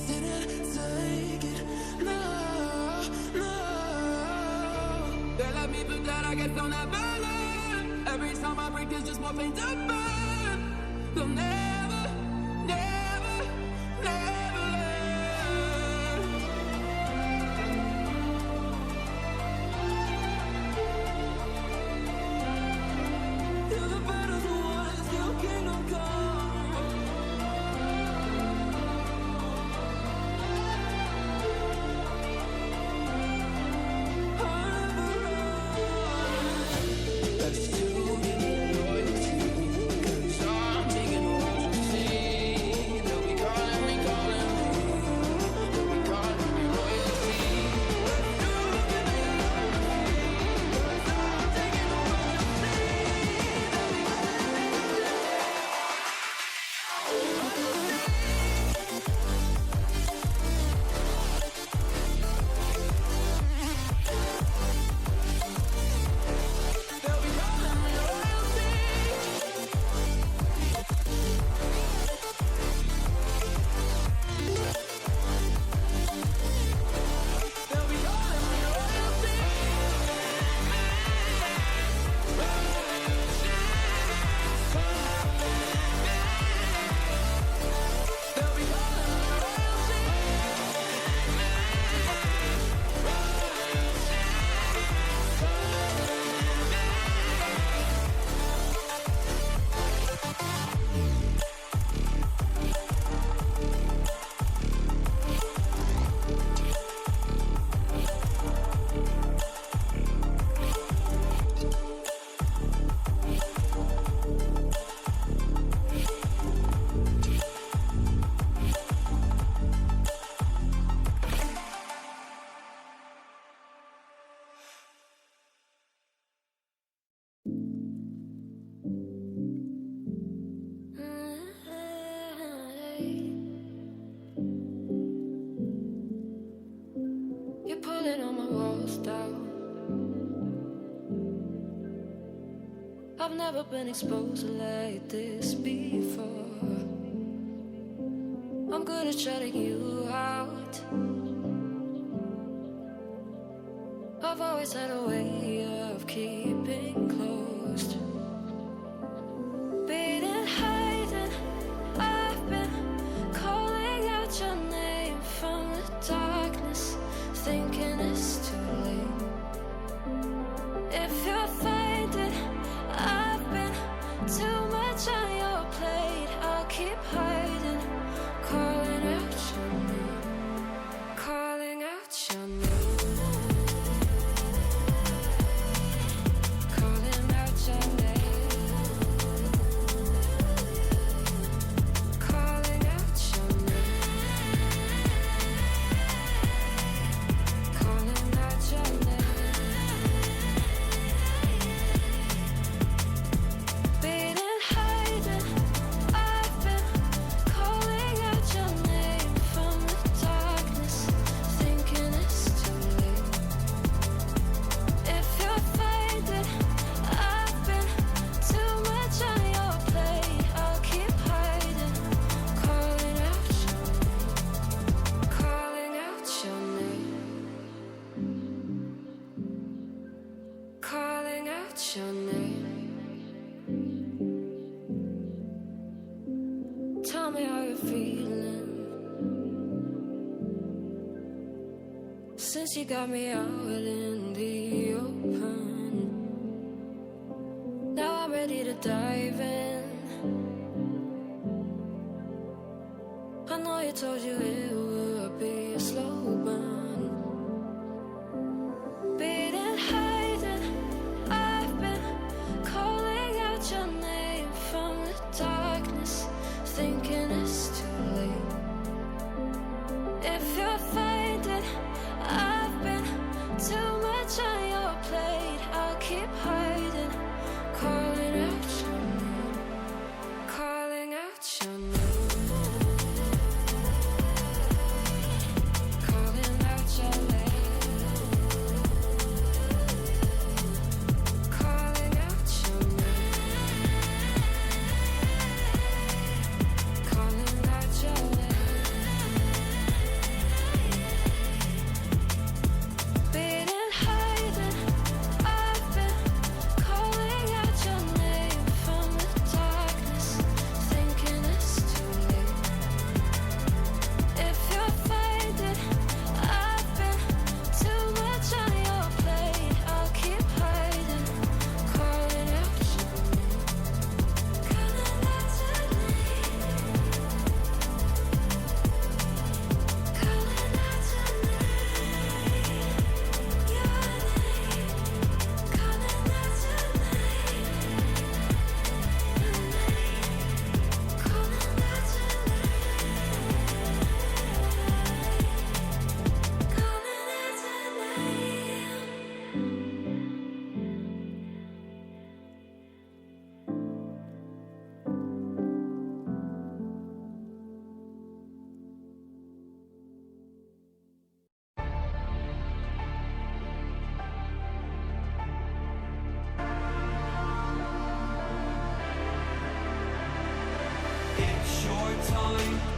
didn't take it. No, no. They let me put that, I guess I'll never learn. Every time I break, there's just more pain to burn. They'll never, never, never learn. Till the battle's won, still kingdom come. I'll never run. That's too many loyalty. 'Cause I'm taking what you see. They'll be calling me, calling me. They'll be calling me royalty. That's too many loyalty. 'Cause I'm taking what you see. They'll be calling me. They'll be calling me royalty. They'll be calling me royalty. They'll be calling me royalty. You're pulling on my walls down. I've never been exposed like this before. I'm good at shutting you out. I've always had a way of keeping closed. Beating, hiding, I've been calling out your name from the darkness, thinking it's too late. If you're finding I've been too much on your plate, I'll keep hiding, calling out your name, calling out your name. Calling out your name. Calling out your name. Calling out your name. Beating, hiding, I've been calling out your name from the darkness, thinking it's too late. If you're finding I've been too much on your plate, I'll keep hiding, calling out your name, calling out your name, calling out your name. Tell me how you're feeling since you got me out in the open. Now I'm ready to dive in. I know you told you it would be a slow burn. Beating, hiding, I've been calling out your name from the darkness, thinking it's too late. If you're finding I've been too much on your plate, I'll keep hiding, calling out your name, calling out your name, calling out time.